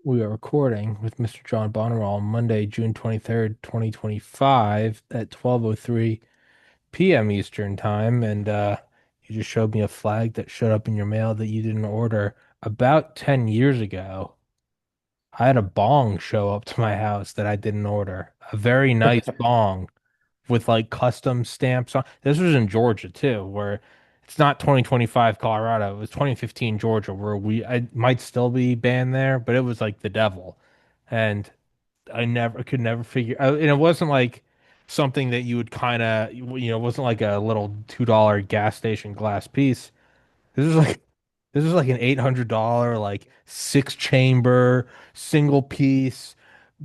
We are recording with Mr. John Barnwell on Monday, June 23rd, 2025 at 12:03 p.m. Eastern Time. And you just showed me a flag that showed up in your mail that you didn't order about 10 years ago. I had a bong show up to my house that I didn't order. A very nice bong with like custom stamps on. This was in Georgia too, where it's not 2025 Colorado. It was 2015 Georgia, where I might still be banned there, but it was like the devil. And I could never figure and it wasn't like something that you would kind of, it wasn't like a little $2 gas station glass piece. This is like this is like an $800 like six chamber single piece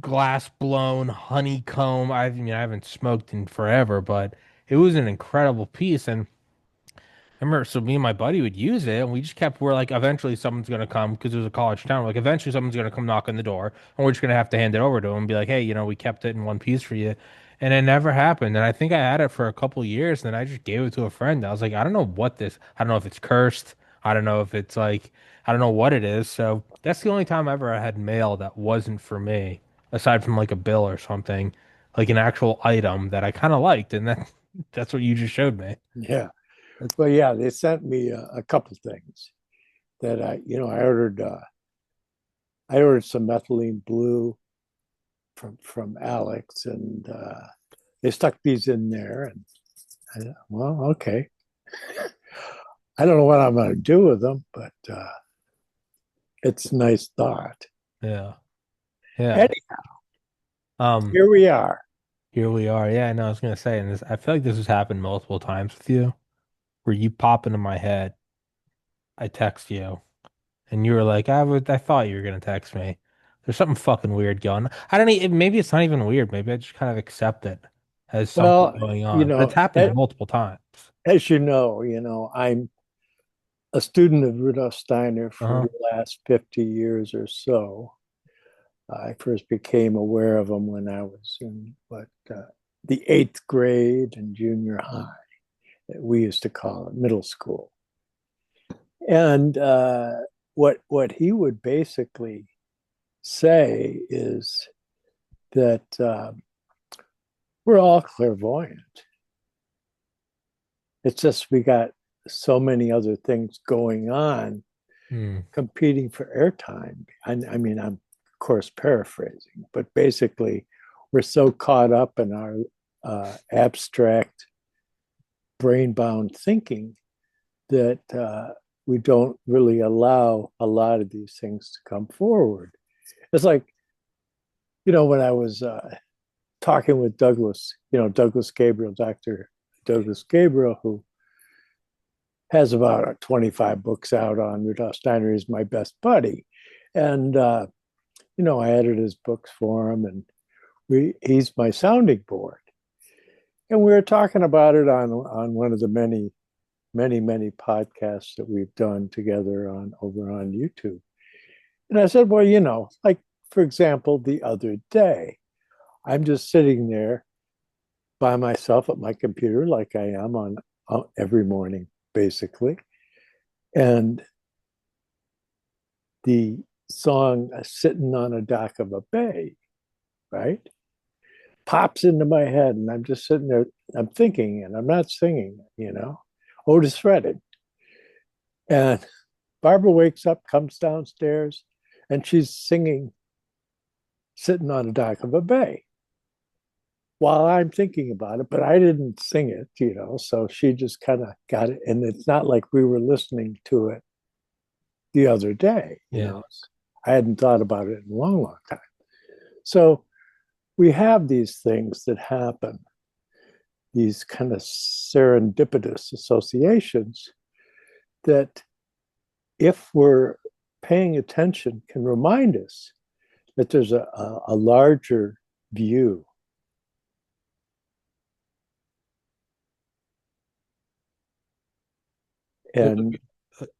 glass blown honeycomb. I haven't smoked in forever, but it was an incredible piece. And I remember, so me and my buddy would use it, and we just kept, we're like, eventually someone's gonna come because it was a college town. Like, eventually someone's gonna come knock on the door, and we're just gonna have to hand it over to them and be like, hey, we kept it in one piece for you. And it never happened. And I think I had it for a couple years, and then I just gave it to a friend. I was like, I don't know if it's cursed. I don't know if it's like, I don't know what it is. So that's the only time ever I had mail that wasn't for me, aside from like a bill or something, like an actual item that I kind of liked. And that's what you just showed me. Yeah. Well, yeah, they sent me a couple things that I ordered. I ordered some methylene blue from Alex, and they stuck these in there. And well, okay. I don't know what I'm going to do with them, but it's a nice thought. Yeah. Yeah. Eddie, Um, here we are. Here we are. Yeah, no, I was gonna say, and I feel like this has happened multiple times with you, where you pop into my head, I text you, and you were like, I thought you were gonna text me. There's something fucking weird going. I don't even, maybe it's not even weird. Maybe I just kind of accept it as something Well, going on. But it's happened multiple times. as I'm a student of Rudolf Steiner for Uh-huh. the last 50 years or so. I first became aware of them when I was in the eighth grade and junior high. We used to call it middle school. And what he would basically say is that we're all clairvoyant. It's just we got so many other things going on Hmm. competing for airtime. I mean, I'm of course paraphrasing, but basically, we're so caught up in our abstract, brain bound thinking that we don't really allow a lot of these things to come forward. It's like, when I was talking with Douglas, Douglas Gabriel, Dr. Douglas Gabriel, who has about 25 books out on Rudolf Steiner. He's my best buddy. And I edited his books for him, and he's my sounding board. And we were talking about it on one of the many podcasts that we've done together on over on YouTube. And I said, well, like for example, the other day, I'm just sitting there by myself at my computer, like I am on every morning, basically. And the song "Sitting on a Dock of a Bay," right, pops into my head, and I'm just sitting there. I'm thinking, and I'm not singing. Otis Redding, and Barbara wakes up, comes downstairs, and she's singing "Sitting on a Dock of a Bay" while I'm thinking about it, but I didn't sing it. So she just kind of got it, and it's not like we were listening to it the other day. Yeah. I hadn't thought about it in a long time. So we have these things that happen, these kind of serendipitous associations that, if we're paying attention, can remind us that there's a larger view. And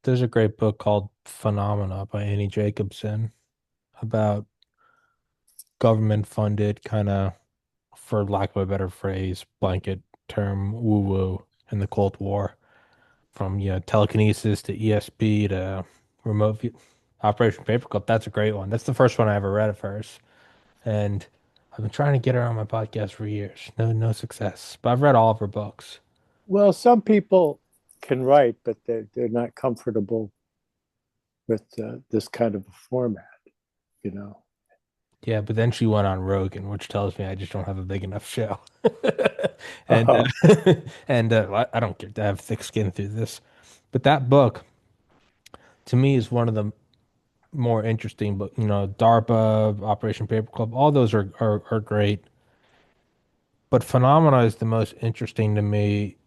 There's a great book called Phenomena by Annie Jacobson about government funded kind of, for lack of a better phrase, blanket term woo woo in the Cold War, from telekinesis to ESP to remote view. Operation Paperclip. That's a great one. That's the first one I ever read of hers, and I've been trying to get her on my podcast for years. No success. But I've read all of her books. Well, some people can write, but they're not comfortable with this kind of a format, you know. Yeah, but then she went on Rogan, which tells me I just don't have a big enough show. And Uh, I don't get to have thick skin through this. But that book to me is one of the more interesting. But DARPA, Operation Paperclip, all those are great. But Phenomena is the most interesting to me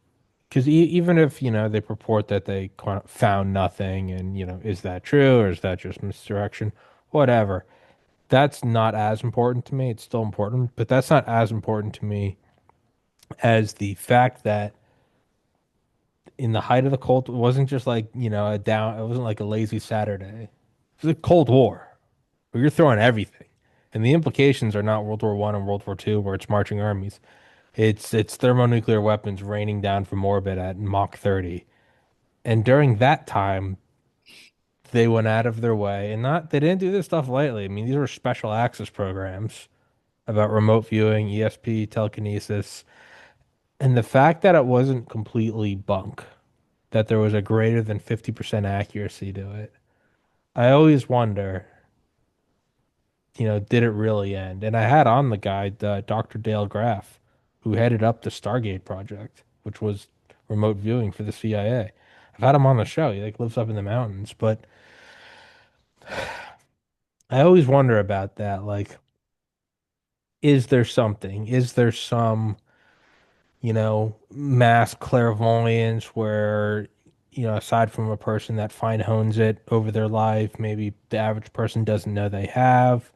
because even if they purport that they found nothing, and is that true or is that just misdirection? Whatever. That's not as important to me. It's still important, but that's not as important to me as the fact that in the height of the Cold, it wasn't just like, a down, it wasn't like a lazy Saturday. It was a Cold War where you're throwing everything. And the implications are not World War One and World War Two, where it's marching armies. It's thermonuclear weapons raining down from orbit at Mach 30. And during that time, they went out of their way and not they didn't do this stuff lightly. I mean, these were special access programs about remote viewing, ESP, telekinesis, and the fact that it wasn't completely bunk, that there was a greater than 50% accuracy to it. I always wonder, did it really end? And I had on the guy, Dr. Dale Graff, who headed up the Stargate project, which was remote viewing for the CIA. I've had him on the show. He like lives up in the mountains, but I always wonder about that. Like, is there something? Is there some mass clairvoyance where, aside from a person that fine hones it over their life, maybe the average person doesn't know they have,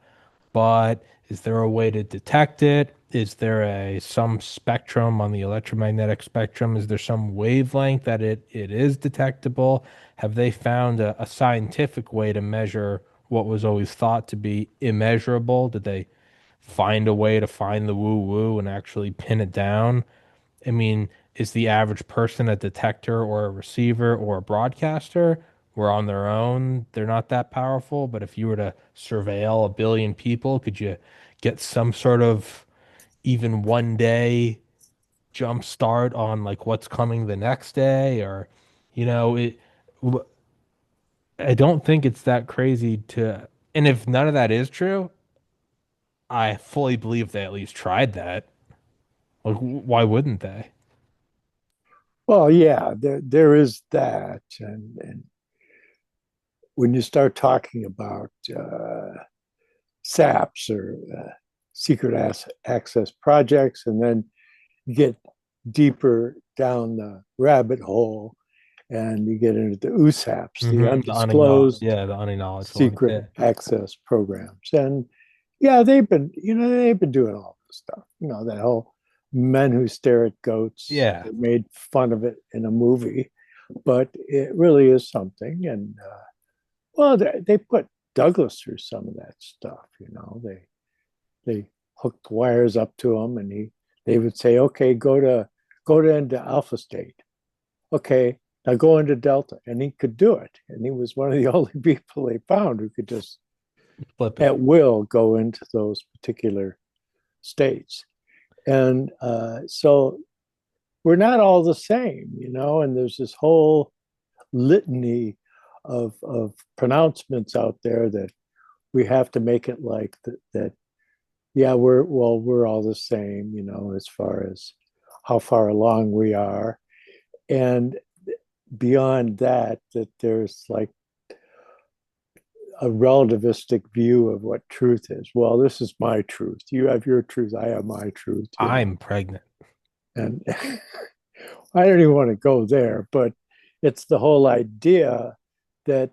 but is there a way to detect it? Is there some spectrum on the electromagnetic spectrum? Is there some wavelength that it is detectable? Have they found a scientific way to measure what was always thought to be immeasurable? Did they find a way to find the woo woo and actually pin it down? I mean, is the average person a detector or a receiver or a broadcaster? Where on their own, they're not that powerful. But if you were to surveil a billion people, could you get some sort of even one day jump start on like what's coming the next day? Or, you know, it, w- I don't think it's that crazy to, and if none of that is true, I fully believe they at least tried that. Like, why wouldn't they? well, yeah, there is that, and when you start talking about SAPs or access projects, and then you get deeper down the rabbit hole, and you get into the USAPs, the The unacknowledged, undisclosed yeah, the unacknowledged ones. secret Yeah. access programs. And yeah, they've been doing all this stuff. That whole men who stare at goats. Yeah. They made fun of it in a movie, but it really is something. And well, they put Douglas through some of that stuff. They hooked wires up to him, and they would say, "Okay, go to into Alpha State. Okay, now go into Delta," and he could do it. And he was one of the only people they found who could just Flip it. at will go into those particular states. And so we're not all the same, and there's this whole litany of pronouncements out there that we have to make it like that. Yeah, we're all the same, as far as how far along we are. And beyond that there's like a relativistic view of what truth is. Well, this is my truth. You have your truth. I have my truth, I'm pregnant. And I don't even want to go there, but it's the whole idea that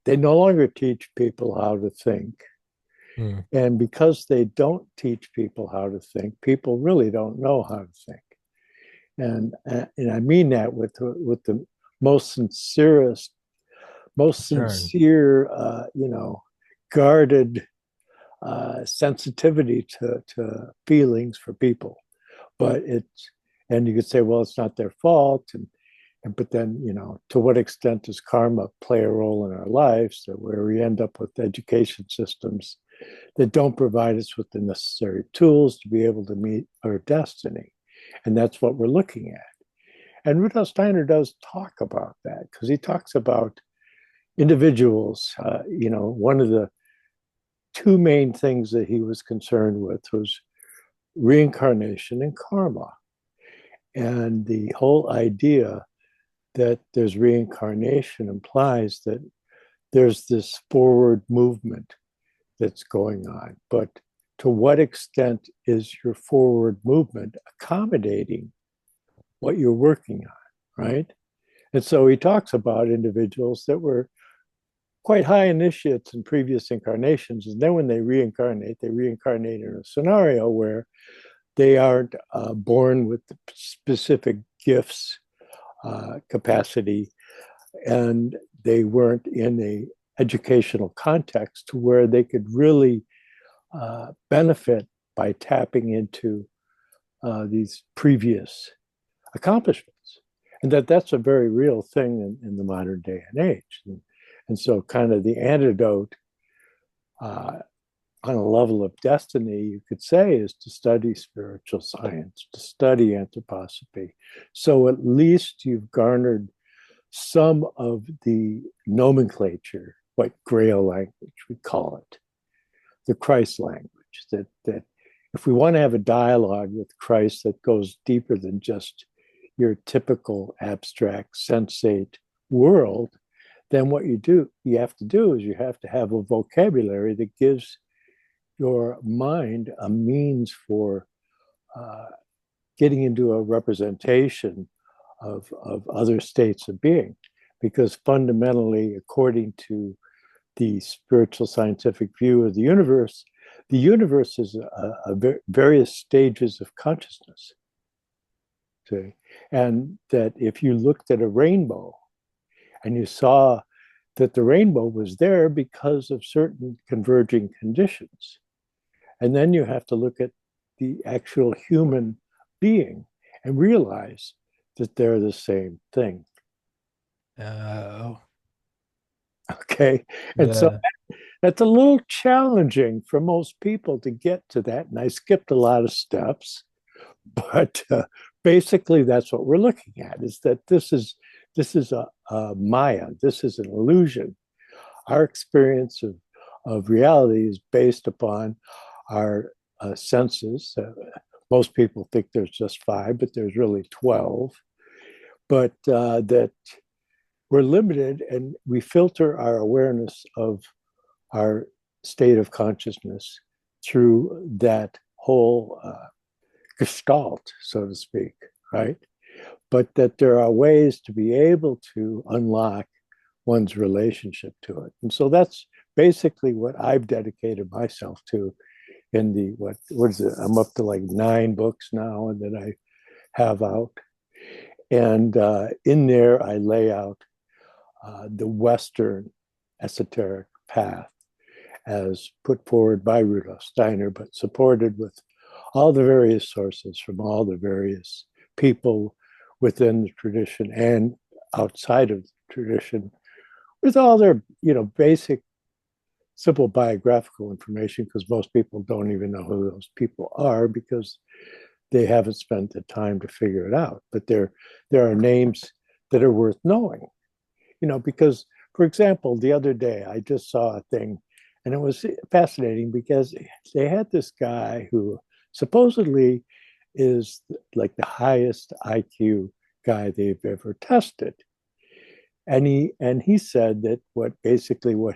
they no longer teach people how to think. Hmm. And because they don't teach people how to think, people really don't know how to think. And I mean that with the most sincerest, most Concern. sincere, guarded sensitivity to feelings for people. But and you could say, well, it's not their fault, And but then, to what extent does karma play a role in our lives, where we end up with education systems that don't provide us with the necessary tools to be able to meet our destiny? And that's what we're looking at. And Rudolf Steiner does talk about that, because he talks about individuals. One of the two main things that he was concerned with was reincarnation and karma. And the whole idea that there's reincarnation implies that there's this forward movement that's going on. But to what extent is your forward movement accommodating what you're working on, right? And so he talks about individuals that were quite high initiates in previous incarnations. And then when they reincarnate in a scenario where they aren't born with specific gifts, capacity, and they weren't in a educational context to where they could really benefit by tapping into these previous accomplishments. And that's a very real thing in the modern day and age. And so kind of the antidote on a level of destiny, you could say, is to study spiritual science, to study anthroposophy. So at least you've garnered some of the nomenclature, what Grail language we call it, the Christ language, that if we want to have a dialogue with Christ that goes deeper than just your typical abstract sensate world, then what you have to do is you have to have a vocabulary that gives your mind a means for getting into a representation of other states of being. Because fundamentally, according to the spiritual scientific view of the universe is various stages of consciousness. See? And that if you looked at a rainbow and you saw that the rainbow was there because of certain converging conditions, and then you have to look at the actual human being and realize that they're the same thing. Oh, Okay. And so yeah. that's a little challenging for most people to get to that. And I skipped a lot of steps, but basically that's what we're looking at, is that this is a Maya. This is an illusion. Our experience of reality is based upon our senses. Most people think there's just 5, but there's really 12. But that we're limited, and we filter our awareness of our state of consciousness through that whole gestalt, so to speak, right? But that there are ways to be able to unlock one's relationship to it. And so that's basically what I've dedicated myself to in the, what is it? I'm up to like 9 books now and that I have out. And in there, I lay out the Western esoteric path as put forward by Rudolf Steiner, but supported with all the various sources from all the various people within the tradition and outside of the tradition, with all their, basic, simple biographical information, because most people don't even know who those people are because they haven't spent the time to figure it out. But there are names that are worth knowing, because, for example, the other day I just saw a thing, and it was fascinating because they had this guy who supposedly is like the highest IQ guy they've ever tested. And he said that what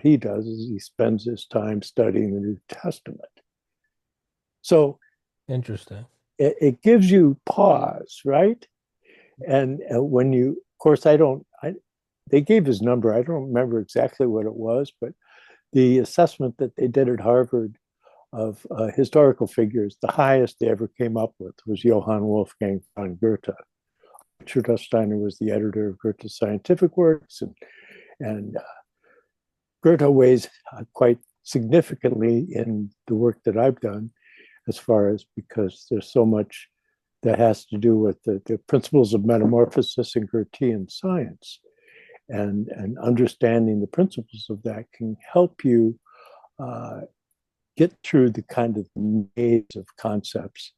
he does is he spends his time studying the New Testament. So Interesting. it gives you pause, right? And when you, of course, they gave his number. I don't remember exactly what it was, but the assessment that they did at Harvard of historical figures, the highest they ever came up with was Johann Wolfgang von Goethe. Rudolf Steiner was the editor of Goethe's scientific works, and Goethe weighs quite significantly in the work that I've done, as far as because there's so much that has to do with the principles of metamorphosis in Gertian science. And understanding the principles of that can help you uh, get through the kind of maze of concepts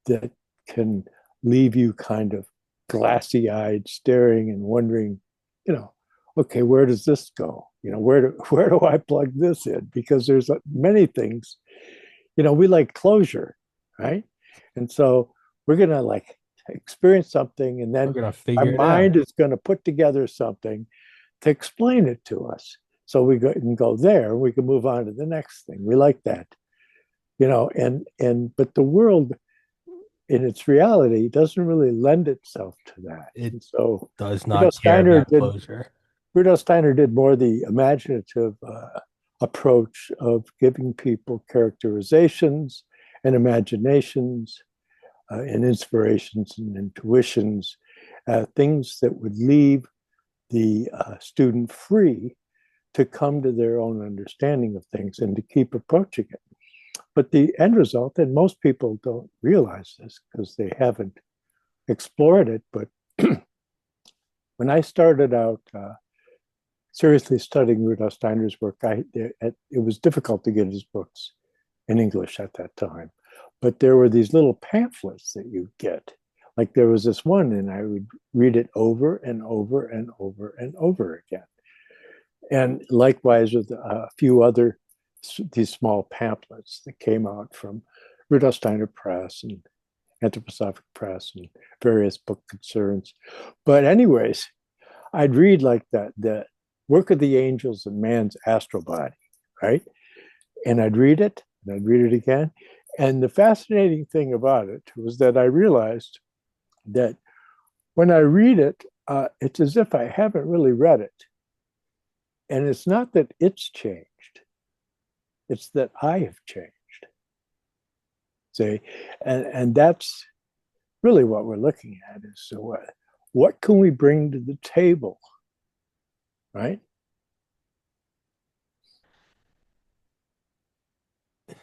that can leave you kind of glassy eyed, staring and wondering, you know, okay, where does this go? Where do I plug this in? Because there's many things, we like closure, right? And so we're going to like experience something, and We're then gonna our figure it mind out. is going to put together something to explain it to us. So can go there, we can move on to the next thing. We like that, and but the world in its reality doesn't really lend itself to that. It And so does Rudolf not care Steiner about did closure. Rudolf Steiner did more the imaginative approach of giving people characterizations and imaginations and inspirations and intuitions, things that would leave the student free to come to their own understanding of things and to keep approaching it. But the end result, and most people don't realize this because they haven't explored it, but when I started out seriously studying Rudolf Steiner's work, it was difficult to get his books in English at that time. But there were these little pamphlets that you get. Like there was this one, and I would read it over and over and over and over again. And likewise with a few other these small pamphlets that came out from Rudolf Steiner Press and Anthroposophic Press and various book concerns. But anyways, I'd read like that the work of the angels and man's astral body, right? And I'd read it and I'd read it again. And the fascinating thing about it was that I realized that when I read it, it's as if I haven't really read it. And it's not that it's changed, it's that I have changed. See, and that's really what we're looking at is so what can we bring to the table, right?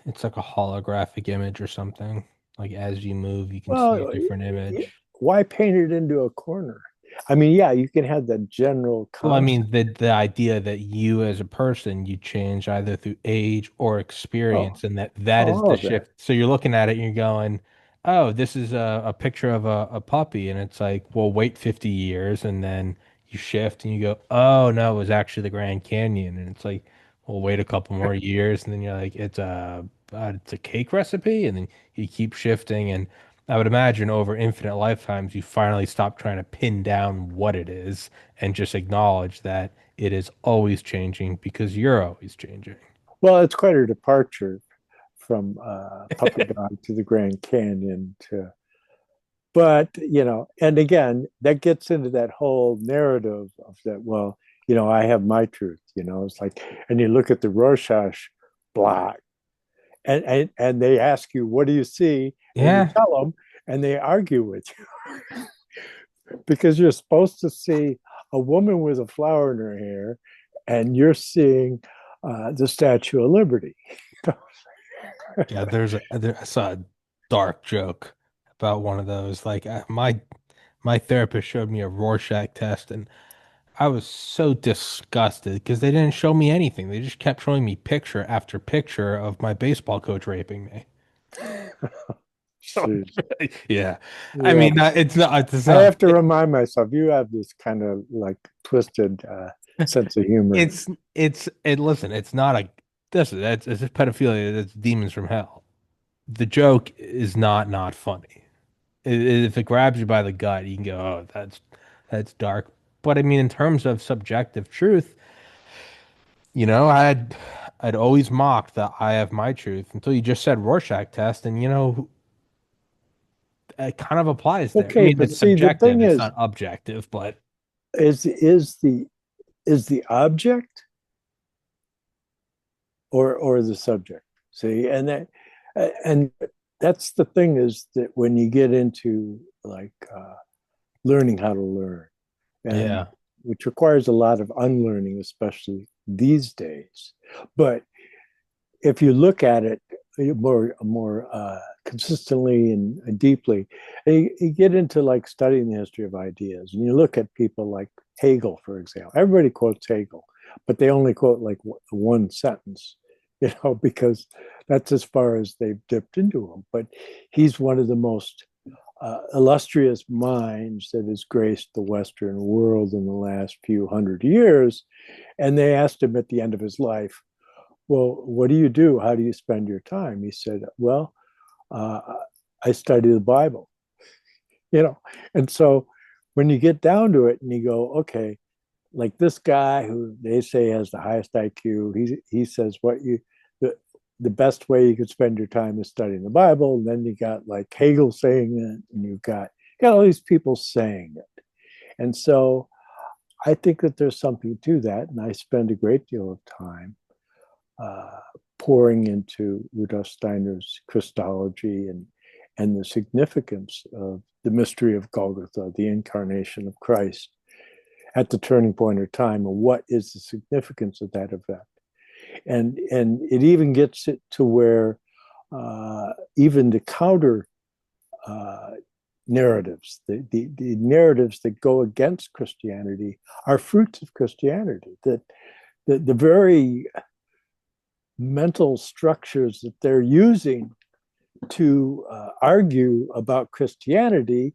It's like a holographic image or something. Like as you move, you can see a Well, different image. why paint it into a corner? I mean, yeah, you can have the general Well, I concept. mean, the idea that you as a person, you change either through age or Oh, experience, and that is all the of that. shift. So you're looking at it and you're going, oh, this is a picture of a puppy. And it's like, well, wait 50 years. And then you shift and you go, oh, no, it was actually the Grand Canyon. And it's like, well, wait a couple more years. And then you're like, it's a cake recipe. And then you keep shifting. And I would imagine over infinite lifetimes, you finally stop trying to pin down what it is and just acknowledge that it is always changing because you're always changing. Well, it's quite a departure from Puppy Dog to the Grand Canyon to, but and again, that gets into that whole narrative of that. Well, I have my truth. It's like, and you look at the Rorschach block, and they ask you, "What do you see?" And you Yeah. tell them, and they argue with you because you're supposed to see a woman with a flower in her hair, and you're seeing the Statue of Liberty. Yeah, I saw a dark joke about one of those. Like my therapist showed me a Rorschach test and I was so disgusted because they didn't show me anything. They just kept showing me picture after picture of my baseball coach raping me. Jeez. Yeah. I Yeah, mean, it's I not have to remind myself you have this kind of like twisted sense of humor. listen, it's not a this it's just pedophilia, it's demons from hell. The joke is not funny. If it grabs you by the gut, you can go, "Oh, that's dark." But I mean, in terms of subjective truth, I'd always mocked that I have my truth until you just said Rorschach test, and it kind of applies there. I Okay, mean, but it's see, the thing subjective, it's is, not objective, but is the object or the subject? See, and that's the thing is that when you get into like learning how to learn, and yeah, which requires a lot of unlearning, especially these days. But if you look at it more consistently and deeply. And you get into like studying the history of ideas, and you look at people like Hegel, for example. Everybody quotes Hegel, but they only quote like one sentence, because that's as far as they've dipped into him. But he's one of the most illustrious minds that has graced the Western world in the last few hundred years. And they asked him at the end of his life, well, what do you do? How do you spend your time? He said, well, uh, I study the Bible, you know. And so when you get down to it and you go, okay, like this guy who they say has the highest IQ, he says the best way you could spend your time is studying the Bible. And then you got like Hegel saying it, and you got all these people saying it. And so I think that there's something to that, and I spend a great deal of time uh, pouring into Rudolf Steiner's Christology and the significance of the mystery of Golgotha, the incarnation of Christ at the turning point of time, and what is the significance of that event. And it even gets it to where even the counter uh, narratives, the narratives that go against Christianity, are fruits of Christianity. That the very mental structures that they're using to argue about Christianity,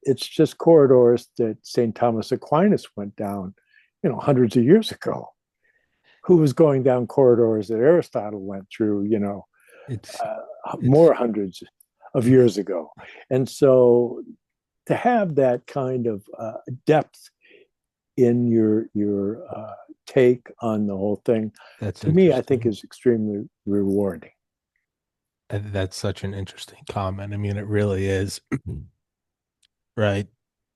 it's just corridors that St. Thomas Aquinas went down, hundreds of years ago. Who was going down corridors that Aristotle went through, It's it's more hundreds of years ago. And so to have that kind of depth in your take on the whole thing, that's to me, I think interesting. is extremely rewarding. That's such an interesting comment. I mean, it really is, right?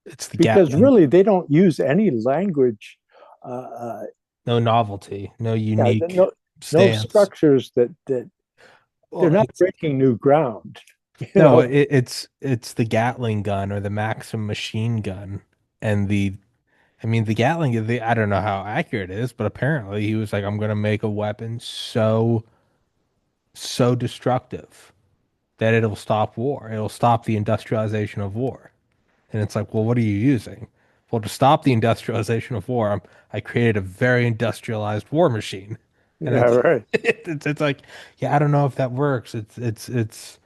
It's the Because Gatling, really, they don't use any language. no novelty, no Yeah, unique no stance. structures that they're Well, not it's breaking new ground. You no, know, it's the Gatling gun or the Maxim machine gun, and I mean the Gatling. I don't know how accurate it is, but apparently he was like, I'm gonna make a weapon so destructive that it'll stop war. It'll stop the industrialization of war. And it's like, well, what are you using? Well, to stop the industrialization of war, I created a very industrialized war machine. And yeah, right. it's like, yeah, I don't know if that works. It's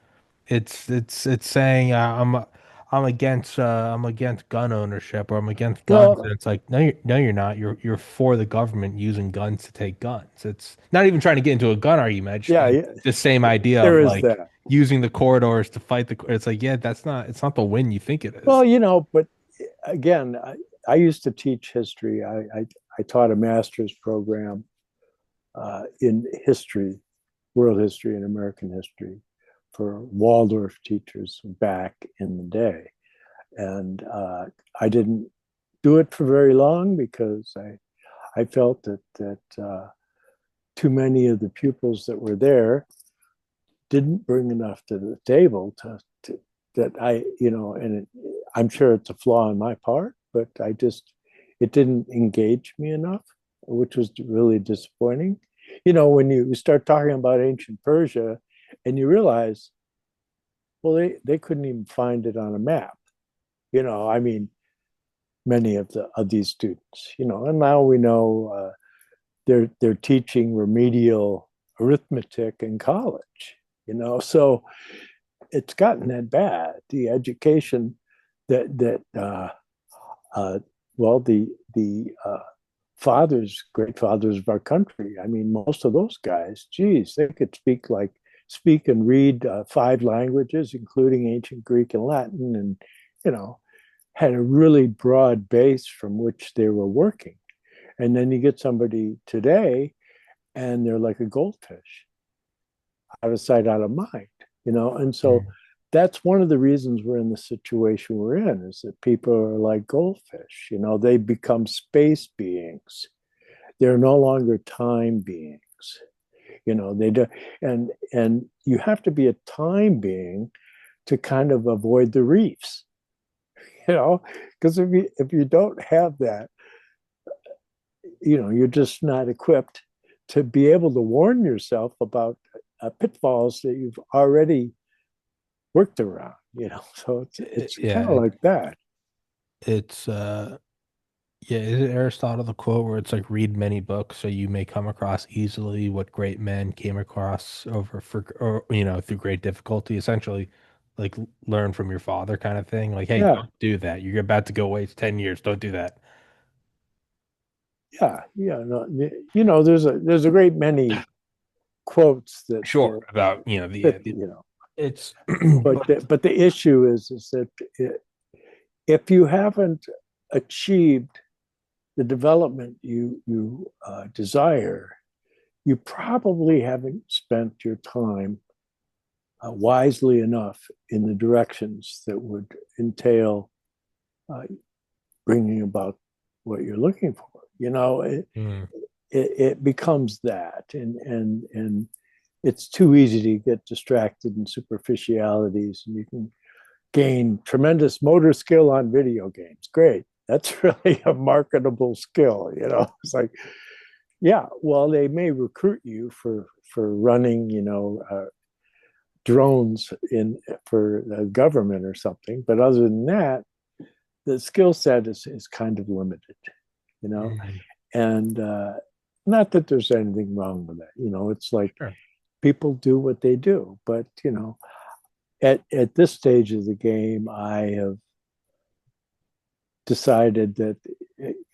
saying I'm against gun ownership or I'm against guns, and Well, it's like no you're not. You're for the government using guns to take guns. It's not even trying to get into a gun argument. Just yeah, yeah, the same idea there of is like that. using the corridors to fight the. It's like yeah, that's not. It's not the win you think it Well, is. but again, I used to teach history. I taught a master's program in history, world history, and American history for Waldorf teachers back in the day. And I didn't do it for very long because I felt that too many of the pupils that were there didn't bring enough to the table to that and I'm sure it's a flaw on my part, but it didn't engage me enough, which was really disappointing. When you start talking about ancient Persia and you realize, well, they couldn't even find it on a map. I mean, many of these students, and now we know they're teaching remedial arithmetic in college. So it's gotten that bad. The education that uh, well, the fathers, great fathers of our country. I mean, most of those guys, geez, they could speak and read five languages, including ancient Greek and Latin, and you know, had a really broad base from which they were working. And then you get somebody today, and they're like a goldfish, out of sight, out of mind. And so Mm. that's one of the reasons we're in the situation we're in, is that people are like goldfish. They become space beings. They're no longer time beings. They do, and you have to be a time being to kind of avoid the reefs. Because if you don't have that, you're just not equipped to be able to warn yourself about pitfalls that you've already worked around, you know. So it's kind of Yeah, like that. it's yeah, is it Aristotle the quote where it's like read many books so you may come across easily what great men came across over for or through great difficulty, essentially like learn from your father kind of thing. Like, hey, Yeah, don't do that. You're about to go waste 10 years. Don't do that. yeah, yeah. No, you know, there's a great many quotes Sure, about, that you know, it's but but the issue is that if you haven't achieved the development you desire, you probably haven't spent your time wisely enough in the directions that would entail uh, bringing about what you're looking for. You know, mm, it becomes that, and it's too easy to get distracted in superficialities, and you can gain tremendous motor skill on video games. Great, that's really a marketable skill. You know, it's like, yeah, well, they may recruit you for running, drones in for the government or something, but other than that, the skill set is kind of limited. You know, mm, and not that there's anything wrong with that. You know, it's like sure. people do what they do, but you know, at this stage of the game, I have decided that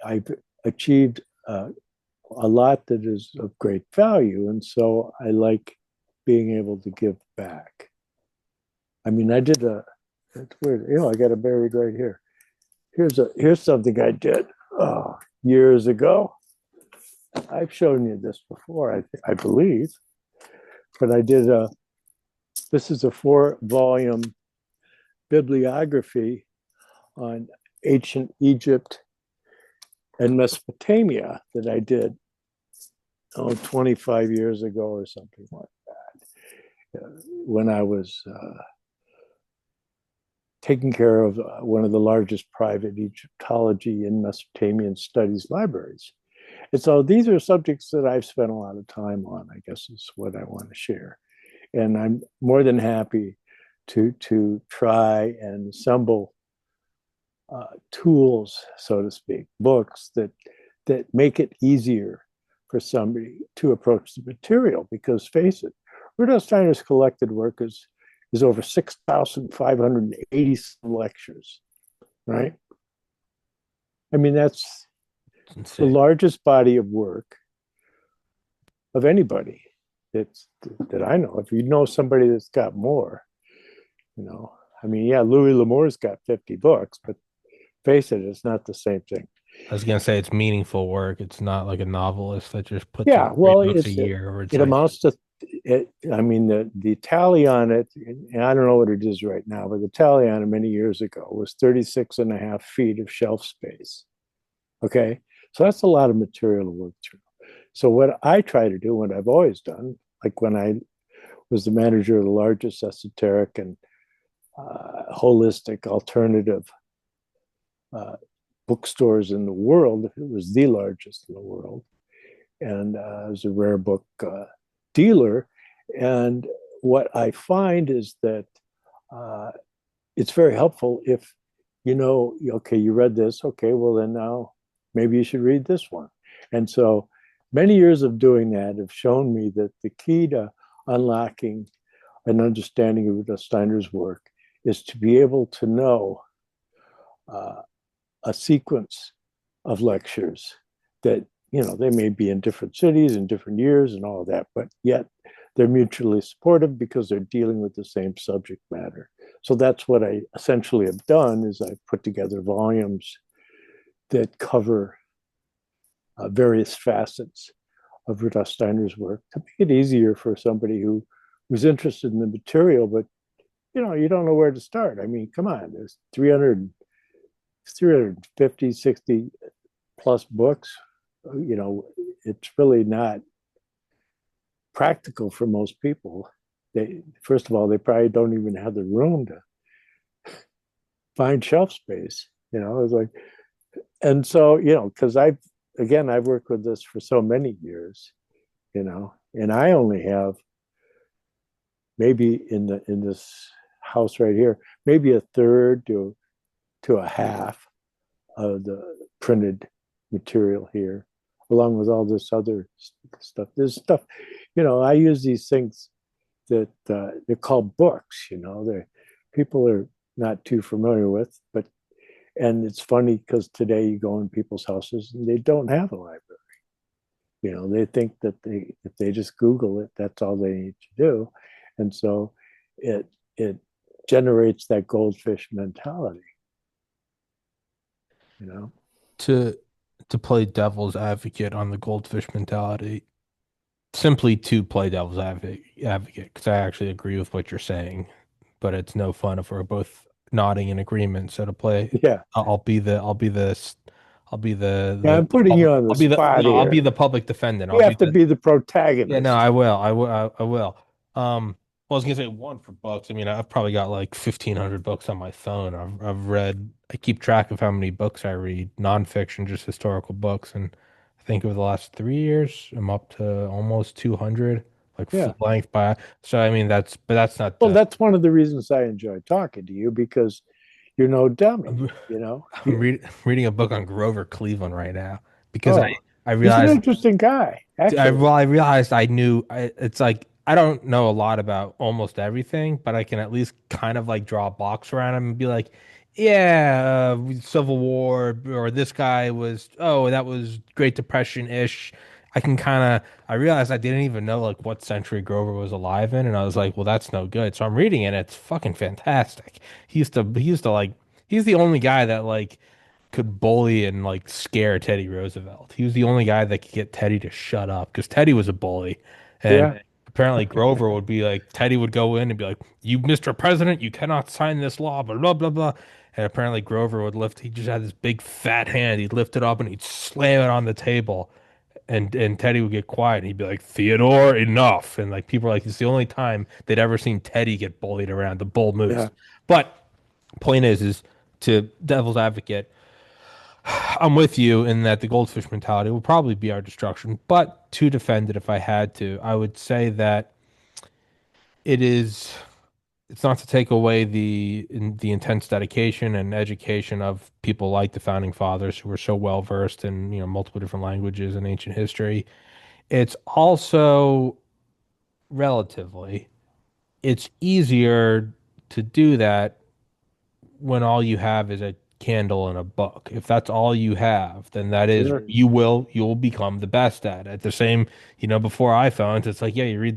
I've achieved a lot that is of great value, and so I like being able to give back. I mean, I did a. It's weird, you know. I got it buried right here. Here's something I did years ago. I've shown you this before, I believe, but I did a. This is a 4-volume bibliography on ancient Egypt and Mesopotamia that I did 25 years ago or something like that, when I was taking care of one of the largest private Egyptology and Mesopotamian studies libraries. And so these are subjects that I've spent a lot of time on, I guess is what I want to share. And I'm more than happy to try and assemble tools, so to speak, books that make it easier for somebody to approach the material. Because face it, Rudolf Steiner's collected work is over 6,580 lectures, right? I mean, that's It's the insane. largest body of work of anybody that's that I know. If you know somebody that's got more, you know, I mean, yeah, Louis L'Amour's got 50 books, but face it, it's not the same thing. I was gonna say it's meaningful work. It's not like a novelist that just puts Yeah, out three well, books a year, or it's it like amounts to it. I mean, the tally on it, and I don't know what it is right now, but the tally on it many years ago was 36 and a half feet of shelf space. Okay, so that's a lot of material to work through. So what I try to do, what I've always done, like when I was the manager of the largest esoteric and holistic alternative uh, bookstores in the world, it was the largest in the world, and I was a rare book dealer. And what I find is that uh, it's very helpful if you know, okay, you read this, okay, well then now maybe you should read this one. And so many years of doing that have shown me that the key to unlocking an understanding of Rudolf Steiner's work is to be able to know uh, a sequence of lectures that, you know, they may be in different cities in different years and all of that, but yet they're mutually supportive because they're dealing with the same subject matter. So that's what I essentially have done is I've put together volumes that cover various facets of Rudolf Steiner's work to make it easier for somebody who's interested in the material, but you know, you don't know where to start. I mean, come on, there's 350, 60 plus books. You know, it's really not practical for most people. They, first of all, they probably don't even have the room to find shelf space. You know, it's like, and so, you know, because I've worked with this for so many years, you know, and I only have maybe in this house right here, maybe a third to a half of the printed material here, along with all this other stuff. There's stuff, I use these things that they're called books. They're people are not too familiar with, but and it's funny because today you go in people's houses and they don't have a library. They think that if they just Google it, that's all they need to do, and so it generates that goldfish mentality. You know. To to play devil's advocate on the goldfish mentality, simply to play devil's advocate, because I actually agree with what you're saying, but it's no fun if we're both nodding in agreement. So to play, Yeah, I'll be yeah. I'm the putting public, you on the spot I'll be here. the public defendant. You I'll be have to the be the Yeah, no, protagonist. I will. Well, I was gonna say one for books. I mean, I've probably got like 1,500 books on my phone. I keep track of how many books I read, nonfiction, just historical books, and I think over the last 3 years, I'm up to almost 200, like Yeah. full length by. So I mean, but that's not Well, the. that's one of the reasons I enjoy talking to you because you're no dummy. I'm, I'm reading a book on Grover Cleveland right now because Oh, I he's an realized interesting guy, actually. I realized it's like I don't know a lot about almost everything, but I can at least kind of like draw a box around him and be like, yeah, Civil War, or this guy was, oh, that was Great Depression-ish. I realized I didn't even know like what century Grover was alive in, and I was like, well, that's no good. So I'm reading it, and it's fucking fantastic. He used to like, he's the only guy that like could bully and like scare Teddy Roosevelt. He was the only guy that could get Teddy to shut up because Teddy was a bully. And Yeah, apparently Grover would be like, Teddy would go in and be like, you, Mr. President, you cannot sign this law, blah, blah, blah, blah. And apparently Grover would he just had this big fat hand. He'd lift it up and he'd slam it on the table. And Teddy would get quiet. And he'd be like, Theodore, enough. And like people are like, it's the only time they'd ever seen Teddy get bullied around the bull moose. yeah. But point is to devil's advocate, I'm with you in that the goldfish mentality will probably be our destruction. But to defend it, if I had to, I would say that it is. It's not to take away the intense dedication and education of people like the founding fathers who were so well versed in multiple different languages and ancient history. It's also relatively it's easier to do that when all you have is a candle and a book. If that's all you have, then that is Sure. you'll become the best at it. The same, before iPhones, it's like, yeah, you read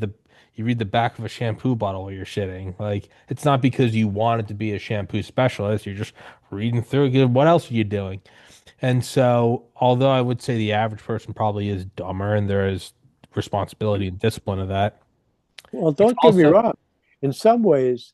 the back of a shampoo bottle while you're shitting. Like it's not because you wanted to be a shampoo specialist, you're just reading through it. What else are you doing? And so, although I would say the average person probably is dumber and there is responsibility and discipline of that, Well, it's don't get me also wrong. In some ways,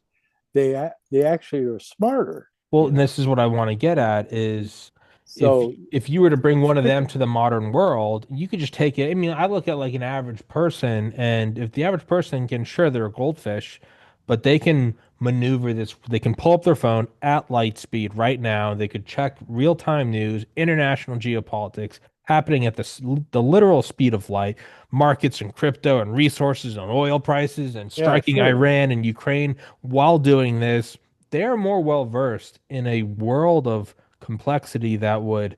they actually are smarter. well, You and know. this is what I want to get at is So if you were to bring one of them to the modern world, you could just take it. I mean, I look at like an average person, and if the average person can, sure, they're a goldfish, but they can maneuver this. They can pull up their phone at light speed right now. They could check real-time news, international geopolitics happening at the literal speed of light, markets and crypto and resources and oil prices and yeah, striking sure. Iran and Ukraine while doing this they're more well versed in a world of complexity that would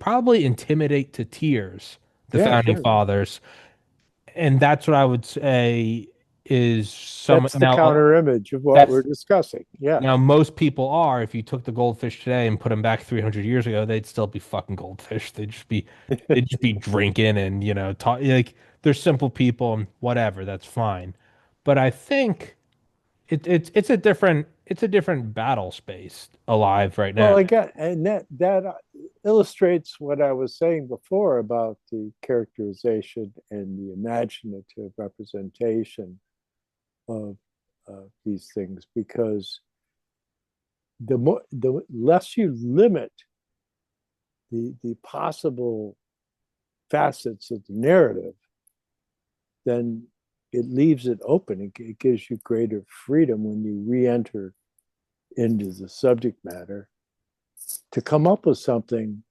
probably intimidate to tears the Yeah, founding sure. fathers. And that's what I would say is some That's the counter image of what we're that's discussing. Yeah. now most people are if you took the goldfish today and put them back 300 years ago, they'd still be fucking goldfish. They'd just be drinking and talk like they're simple people and whatever, that's fine. But I think it's a different battle space alive right Well, now. again, and that illustrates what I was saying before about the characterization and the imaginative representation of these things, because the less you limit the possible facets of the narrative, then it leaves it open. It gives you greater freedom when you re-enter into the subject matter to come up with something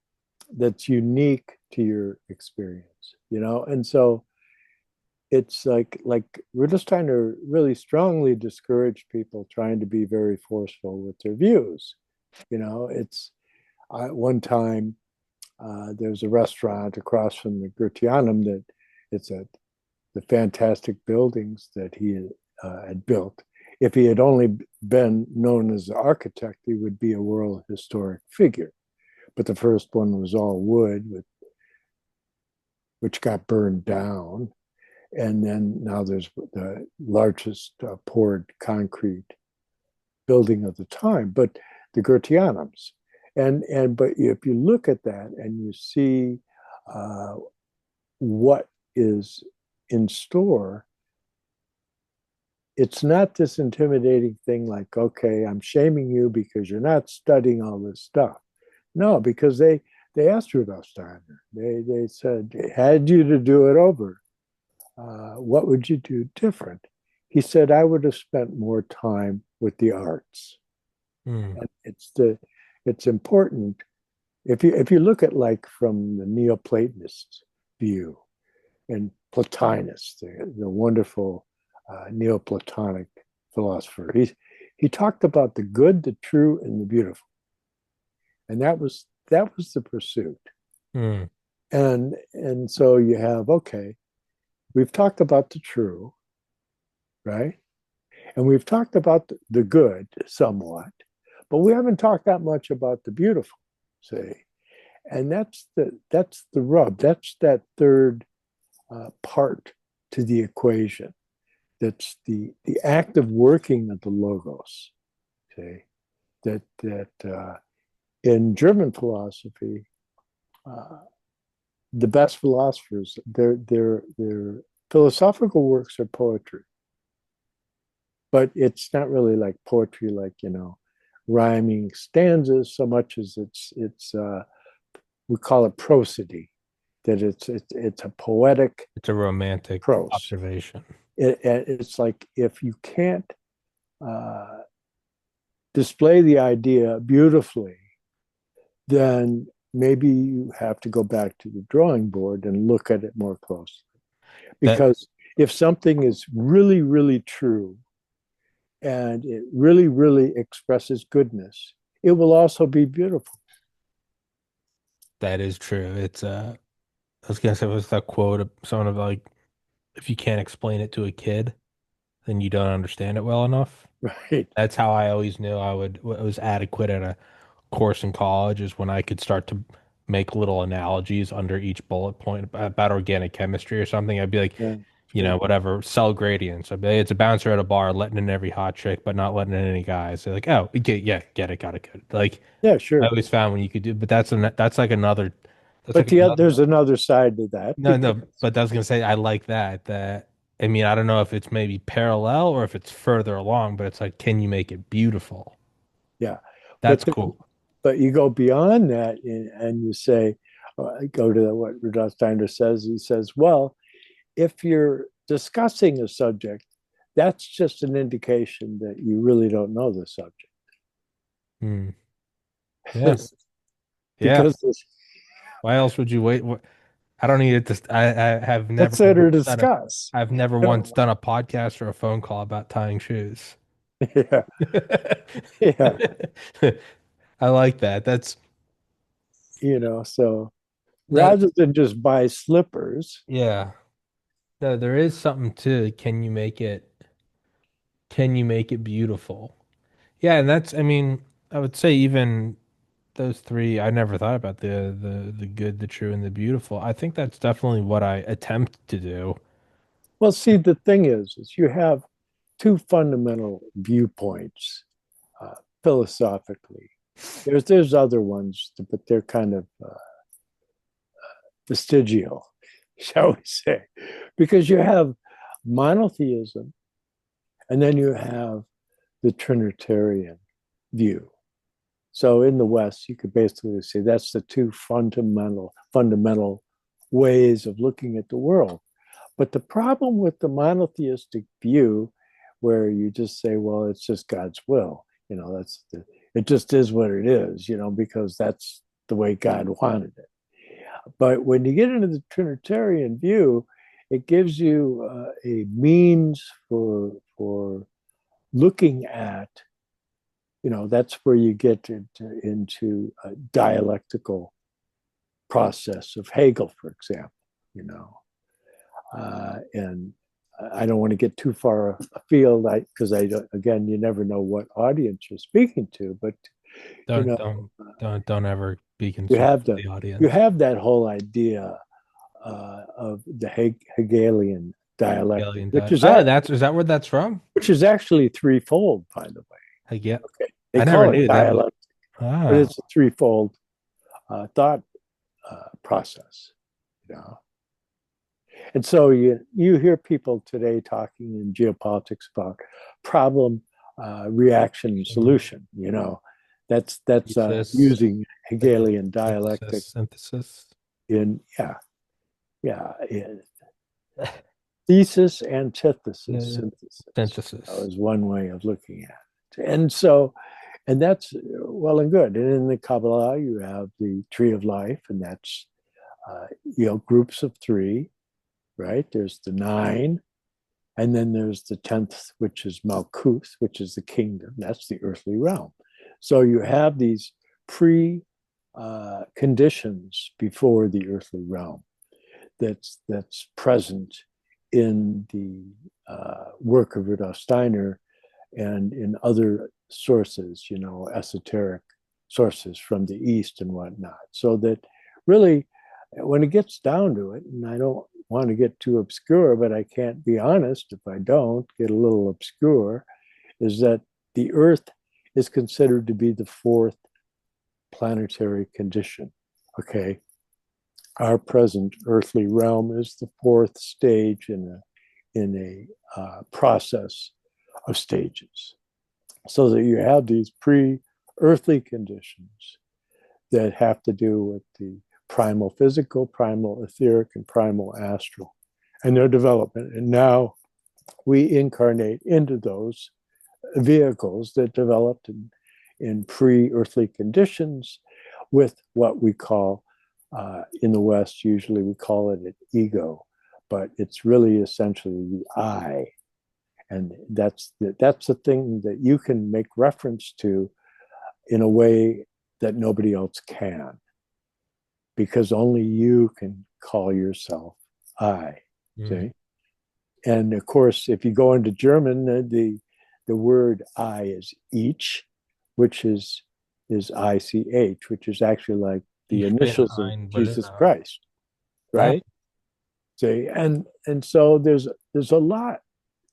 that's unique to your experience, and so it's like we're just trying to really strongly discourage people trying to be very forceful with their views. It's one time there's a restaurant across from the Grutianum that it's the fantastic buildings that he had built. If he had only been known as an architect, he would be a world historic figure. But the first one was all wood, which got burned down. And then now there's the largest poured concrete building of the time, but the Grutianums. But if you look at that and you see uh, what is in store, it's not this intimidating thing like, okay, I'm shaming you because you're not studying all this stuff. No, because they asked Rudolf Steiner. They said, had you to do it over, what would you do different? He said, I would have spent more time with the arts. Hmm. And it's important if you look at like from the Neoplatonist view and Plotinus, the wonderful Neoplatonic philosopher, he talked about the good, the true, and the beautiful, and that was the pursuit. Hmm. And so you have, okay, we've talked about the true, right? And we've talked about the good somewhat, but we haven't talked that much about the beautiful, say. And that's the rub. That's that third part to the equation. That's the act of working of the logos. Okay, that in German philosophy, uh, the best philosophers, their philosophical works are poetry, but it's not really like poetry, like rhyming stanzas so much as it's we call it prosody, that it's a poetic It's a romantic prose. observation. It's like if you can't uh, display the idea beautifully, then maybe you have to go back to the drawing board and look at it more closely. That Because if something is really, really true and it really, really expresses goodness, it will also be beautiful. that is true. It's I was gonna say it was that quote of someone of like, if you can't explain it to a kid, then you don't understand it well enough. Right. That's how I always knew I was adequate at a course in college is when I could start to make little analogies under each bullet point about organic chemistry or something. I'd be like, Yeah. Sure. whatever, cell gradients. I'd be like, it's a bouncer at a bar letting in every hot chick, but not letting in any guys. They're like, oh, yeah, get it, got it, good. Like Yeah, I sure. always found when you could do, but that's like another, that's But like another. there's another side to that No, because, no, but I was gonna say I like that. I mean, I don't know if it's maybe parallel or if it's further along, but it's like, can you make it beautiful? yeah. That's But cool. but you go beyond that and you say, go to what Rudolf Steiner says. He says, well, if you're discussing a subject, that's just an indication that you really don't know the subject. Hmm. Yeah, yeah. Because Why else would you wait? I don't need it to. I have never consider once done a. discuss. I've never once done a podcast or a phone call about tying shoes. Yeah, yeah, I like that. That's so that. rather than just buy slippers, Yeah. No, there is something to can you make it beautiful? Yeah, and that's I mean, I would say even those three, I never thought about the good, the true, and the beautiful. I think that's definitely what I attempt to do. well, see, the thing is you have two fundamental viewpoints uh, philosophically. There's other ones, but they're kind of vestigial, shall we say, because you have monotheism and then you have the Trinitarian view. So in the West, you could basically say that's the two fundamental ways of looking at the world. But the problem with the monotheistic view, where you just say, well, it's just God's will, it just is what it is, because that's the way God wanted it. But when you get into the Trinitarian view, it gives you a means for looking at, that's where you get into a dialectical process of Hegel, for example, and I don't want to get too far afield because I don't, again, you never know what audience you're speaking to, but you Don't know, don't don't ever be you concerned have with the the you audience. have that whole idea of the Hegelian dialectic, Alien died. Oh, that's is that where that's from? which is actually threefold, by the way. Like, yeah, Okay, they I never call it knew that, but dialect, but ah, it's a threefold thought process. You know, and so you hear people today talking in geopolitics about problem, reaction, and solution. That's thesis, using Hegelian dialectic synthesis. in thesis, antithesis, Uh, synthesis synthesis. is one way of looking at it. And so, and that's well and good. And in the Kabbalah, you have the tree of life, and that's groups of three, right? There's the nine, and then there's the 10th, which is Malkuth, which is the kingdom. That's the earthly realm. So you have these pre conditions before the earthly realm that's present in the work of Rudolf Steiner and in other sources, esoteric sources from the East and whatnot. So that really, when it gets down to it, and I don't want to get too obscure, but I can't be honest if I don't get a little obscure, is that the Earth is considered to be the fourth planetary condition. Okay. Our present earthly realm is the fourth stage in a process of stages. So that you have these pre-earthly conditions that have to do with the primal physical, primal etheric, and primal astral and their development. And now we incarnate into those vehicles that developed in pre-earthly conditions with what we call, in the West, usually we call it an ego, but it's really essentially the I. And that's the thing that you can make reference to in a way that nobody else can, because only you can call yourself I. Mm. See? And of course, if you go into German, the word I is ich, which is ICH, which is actually like the Ich bin initials of ein Jesus Berliner. Christ, Ah, right? See, and so there's a lot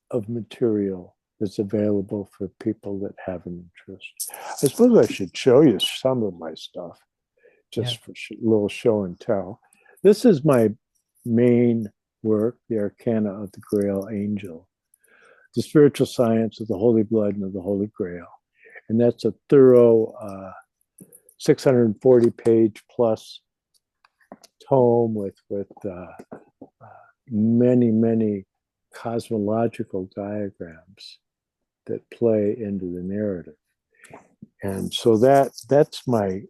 of material that's available for people that have an interest. I suppose I should show you some of my stuff yeah. just for a little show and tell. This is my main work, The Arcana of the Grail Angel, the spiritual science of the Holy Blood and of the Holy Grail. And that's a thorough 640 page plus tome with many, many cosmological diagrams that play into the narrative. And so that's my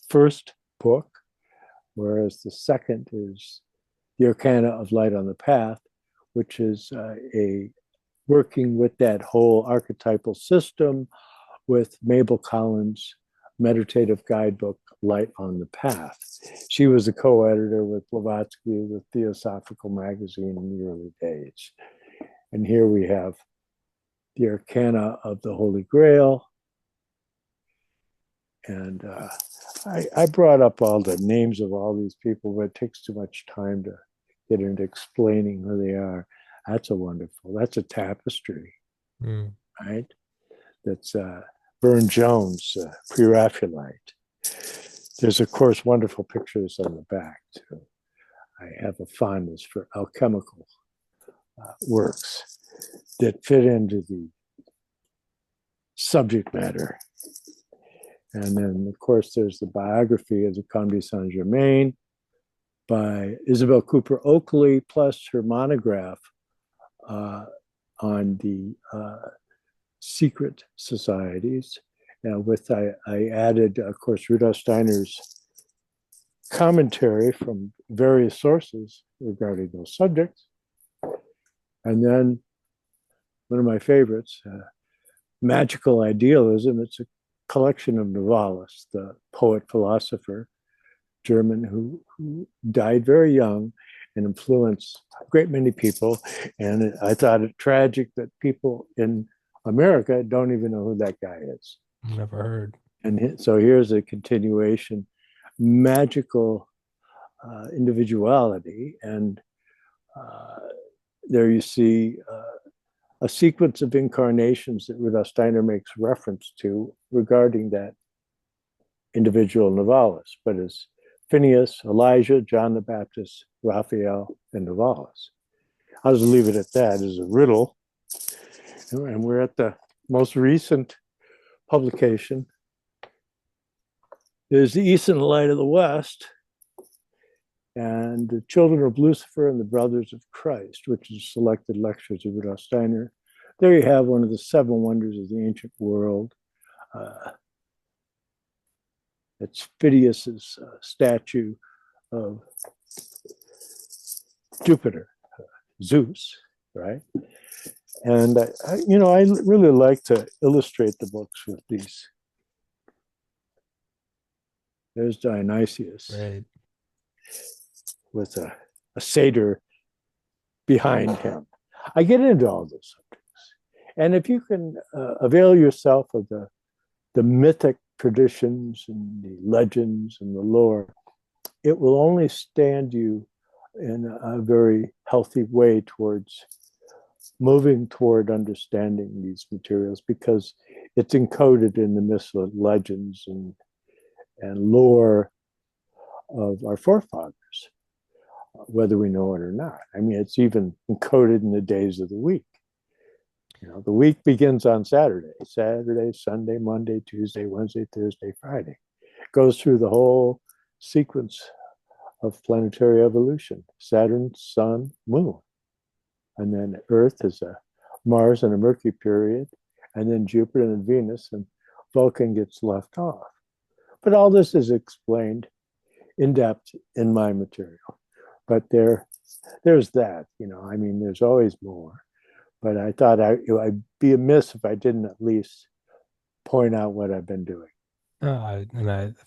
first book, whereas the second is The Arcana of Light on the Path, which is a working with that whole archetypal system with Mabel Collins' meditative guidebook, Light on the Path. She was a co-editor with Blavatsky of the Theosophical magazine in the early days. And here we have The Arcana of the Holy Grail. And I brought up all the names of all these people, but it takes too much time to get into explaining who they are. That's a tapestry, Mm. right? That's Burne Jones, Pre-Raphaelite. There's, of course, wonderful pictures on the back, too. I have a fondness for alchemical works that fit into the subject matter. And then, of course, there's the biography of the Comte de Saint Germain by Isabel Cooper Oakley, plus her monograph on the secret societies. I added, of course, Rudolf Steiner's commentary from various sources regarding those subjects. And then one of my favorites, Magical Idealism. It's a collection of Novalis, the poet philosopher German who died very young and influenced a great many people. And I thought it tragic that people in America don't even know who that guy is. Never heard. And so here's a continuation, magical individuality. And there you see a sequence of incarnations that Rudolf Steiner makes reference to regarding that individual Novalis, but as Phineas, Elijah, John the Baptist, Raphael, and Novalis. I'll just leave it at that as a riddle. And we're at the most recent publication. There's the East and the Light of the West, and the Children of Lucifer and the Brothers of Christ, which is selected lectures of Rudolf Steiner. There you have one of the seven wonders of the ancient world. It's Phidias's statue of Jupiter, Zeus, right? And I really like to illustrate the books with these. There's Dionysius, Right. with a satyr behind him. I get into all those subjects. And if you can avail yourself of the mythic traditions and the legends and the lore, it will only stand you in a very healthy way towards moving toward understanding these materials, because it's encoded in the myths, legends, and lore of our forefathers, whether we know it or not. I mean, it's even encoded in the days of the week. The week begins on Saturday, Sunday, Monday, Tuesday, Wednesday, Thursday, Friday. It goes through the whole sequence of planetary evolution: Saturn, Sun, Moon. And then Earth is a Mars and a Mercury period, and then Jupiter and Venus, and Vulcan gets left off. But all this is explained in depth in my material. But there's that, I mean, there's always more. But I thought I'd be amiss if I didn't at least point out what I've been doing. I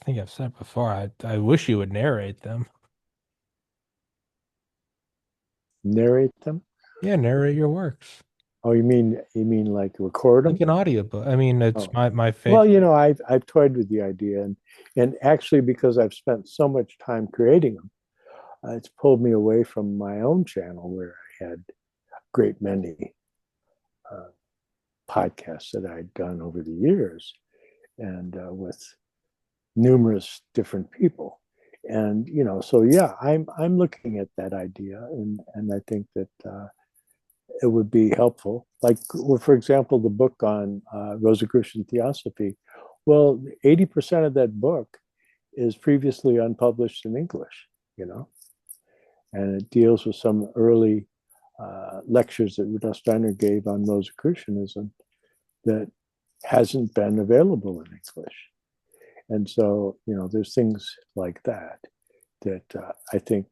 think I've said before, I wish you would narrate them. Narrate them? Yeah, narrate your works. Oh, you mean like record them? Like an audiobook. I mean, it's Oh. my Well, favorite. I've toyed with the idea, and actually, because I've spent so much time creating them, it's pulled me away from my own channel where I had a great many podcasts that I'd done over the years, and with numerous different people. And so yeah, I'm looking at that idea, and I think that it would be helpful. Like, for example, the book on Rosicrucian Theosophy. Well, 80% of that book is previously unpublished in English, and it deals with some early lectures that Rudolf Steiner gave on Rosicrucianism that hasn't been available in English. And so, there's things like that I think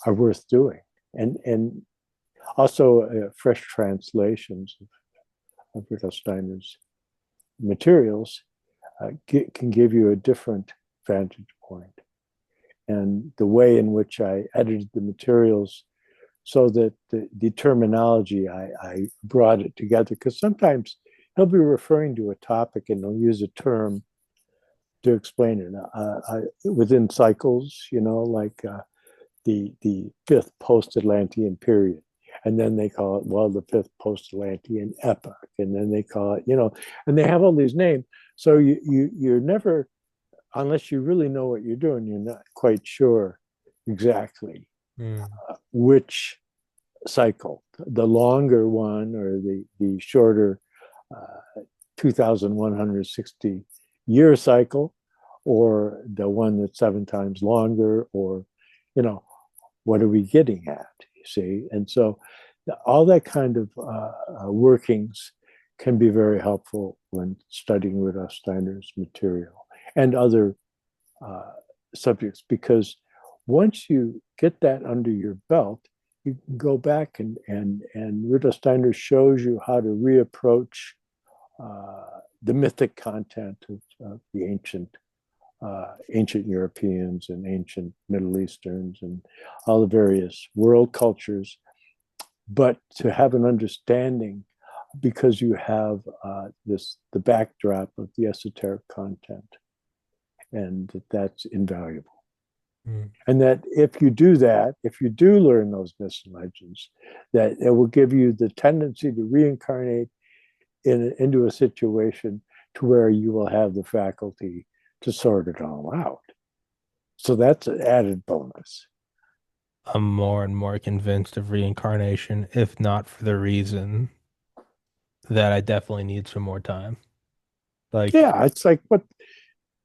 are worth doing. And also fresh translations of Rudolf Steiner's materials can give you a different vantage point. And the way in which I edited the materials so that the terminology, I brought it together, because sometimes he'll be referring to a topic and he'll use a term to explain it within cycles, like the fifth post-Atlantean period. And then they call it, the fifth post-Atlantean epoch. And then they call it, and they have all these names. So you're never, unless you really know what you're doing, you're not quite sure exactly which cycle, the longer one or the shorter 2,160 year cycle, or the one that's 7 times longer, or, what are we getting at, you see? And so all that kind of workings can be very helpful when studying Rudolf Steiner's material and other subjects, because once you get that under your belt, you can go back and Rudolf Steiner shows you how to reapproach the mythic content of the ancient Europeans and ancient Middle Easterns and all the various world cultures, but to have an understanding because you have the backdrop of the esoteric content, and that's invaluable. Mm. And that if you do that, if you do learn those myths and legends, that it will give you the tendency to reincarnate into a situation to where you will have the faculty to sort it all out. So that's an added bonus. I'm more and more convinced of reincarnation, if not for the reason that I definitely need some more time. Like Yeah, it's like, what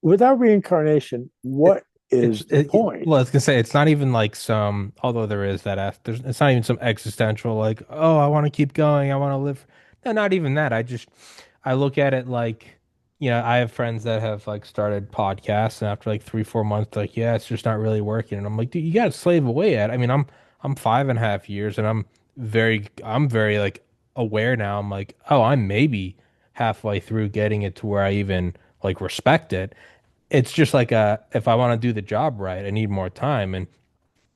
without reincarnation, it, what is the well, I point? was gonna say it's not even like some, although there is that there's it's not even some existential like, oh, I want to keep going, I want to live. No, not even that. I look at it like, I have friends that have like started podcasts and after like 3, 4 months, like, yeah, it's just not really working. And I'm like, dude, you gotta slave away at it. I mean, I'm 5.5 years and I'm very like aware now. I'm like, oh, I'm maybe halfway through getting it to where I even like respect it. It's just like if I want to do the job right, I need more time. And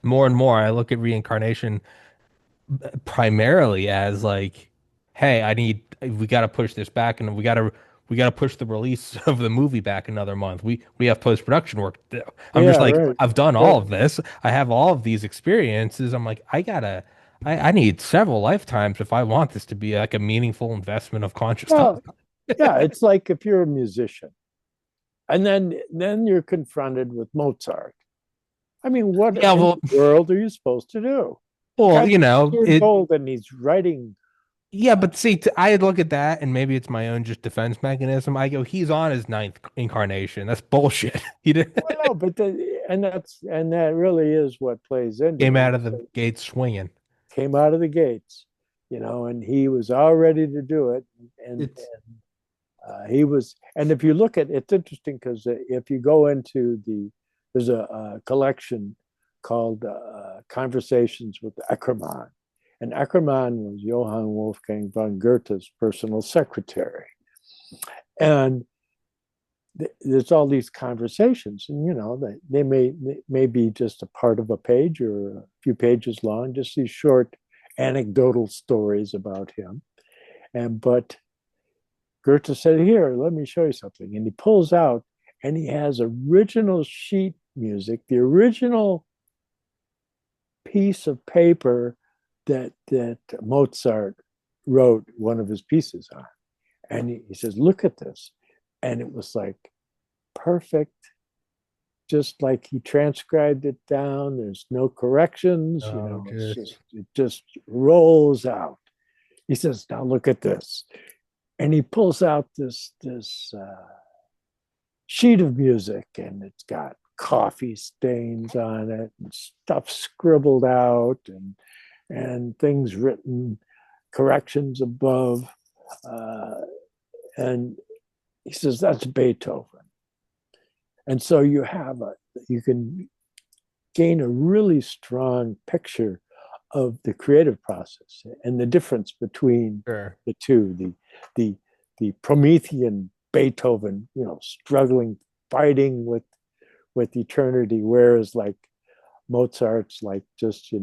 more I look at reincarnation primarily as like, hey, we got to push this back and we got to push the release of the movie back another month. We have post-production work to do. I'm just Yeah, like, right, I've done all right. of this. I have all of these experiences. I'm like, I need several lifetimes if I want this to be like a meaningful investment of conscious time. Well, yeah, it's like if you're a musician and then you're confronted with Mozart. I mean, what Yeah, in well, the world are you supposed to do? well, Guy's years old and he's writing. yeah, but see, I look at that, and maybe it's my own just defense mechanism. I go, he's on his ninth incarnation. That's bullshit. He did Well, no, but and that really is what plays into came it. out of the gate swinging. Came out of the gates, and he was all ready to do it, and It's he was. And if you look at, it's interesting because if you go into there's a collection called Conversations with Eckermann, and Eckermann was Johann Wolfgang von Goethe's personal secretary, and there's all these conversations, and they may be just a part of a page or a few pages long, just these short anecdotal stories about him. And but Goethe said, "Here, let me show you something," and he pulls out, and he has original sheet music, the original piece of paper that Mozart wrote one of his pieces on, and he says, "Look at this," and it was like perfect, just like he transcribed it down. There's no corrections, oh, just it just rolls out. He says, "Now look at this," and he pulls out this sheet of music, and it's got coffee stains on it and stuff scribbled out and things written, corrections above, uh, and he says that's Beethoven. And so you can gain a really strong picture of the creative process and the difference between sure. the two, the the Promethean Beethoven, struggling, fighting with eternity, whereas like Mozart's like just,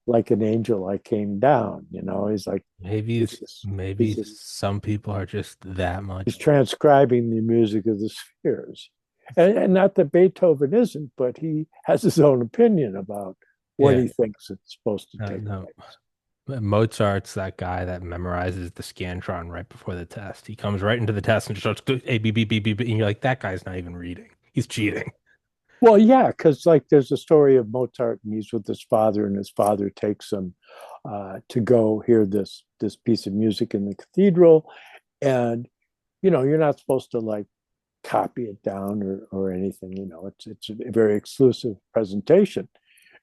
like an angel I came down, he's like Maybe he's just he's maybe just some people are just that he's much. transcribing the music of the spheres. And not that Beethoven isn't, but he has his own opinion about what Yeah, he thinks it's supposed to take no. place. Mozart's that guy that memorizes the Scantron right before the test. He comes right into the test and just starts A B B B B B, and you're like, that guy's not even reading. He's cheating. Well, yeah, because like there's a story of Mozart and he's with his father, and his father takes him to go hear this piece of music in the cathedral, and you're not supposed to like copy it down or anything. It's a very exclusive presentation.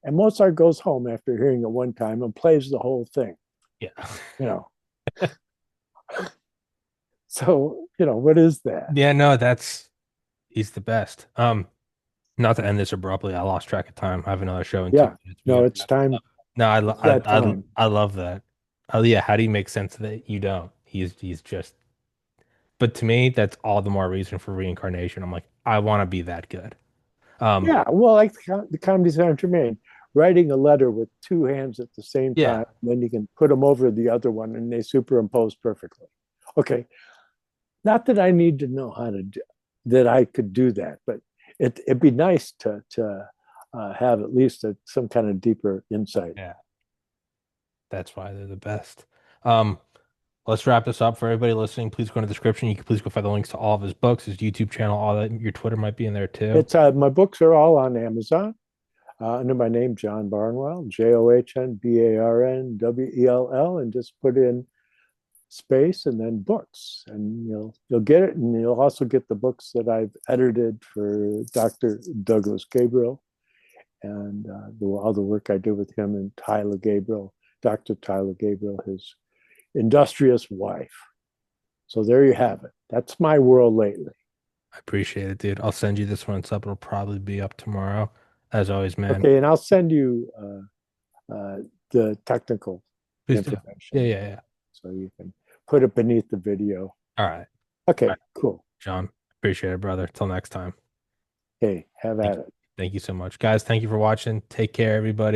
And Mozart goes home after hearing it one time and plays the whole thing. Yeah. You know, so what is that? Yeah, no, he's the best. Not to end this abruptly, I lost track of time. I have another show in two Yeah, minutes. We no, gotta it's wrap this time. up. No, It's that time. I love that. Oh yeah, how do you make sense that you don't? He's just. But to me, that's all the more reason for reincarnation. I'm like, I want to be that good. Um, Yeah, well, like the comedy Saint Germain, writing a letter with two hands at the same yeah, time, and then you can put them over the other one, and they superimpose perfectly. Okay, not that I need to know how to do that. I could do that, but it'd be nice to have at least some kind of deeper insight. yeah, that's why they're the best. Um, let's wrap this up for everybody listening. Please go in the description. You can please go find the links to all of his books, his YouTube channel, all that. Your Twitter might be in there too. It's my books are all on Amazon under my name, John Barnwell, JohnBarnwell, and just put in space and then books, and you'll get it, and you'll also get the books that I've edited for Dr. Douglas Gabriel and all the work I did with him and Tyler Gabriel, Dr. Tyler Gabriel, his industrious wife. So there you have it. That's my world lately. I appreciate it, dude. I'll send you this when it's up. It'll probably be up tomorrow. As always, man. Okay, and I'll send you the technical Please do. Yeah, information yeah, yeah. so you can put it beneath the video. All right. All Okay, right, cool. John. Appreciate it, brother. Till next time. Hey, have Thank at you. it. Thank you so much. Guys, thank you for watching. Take care, everybody.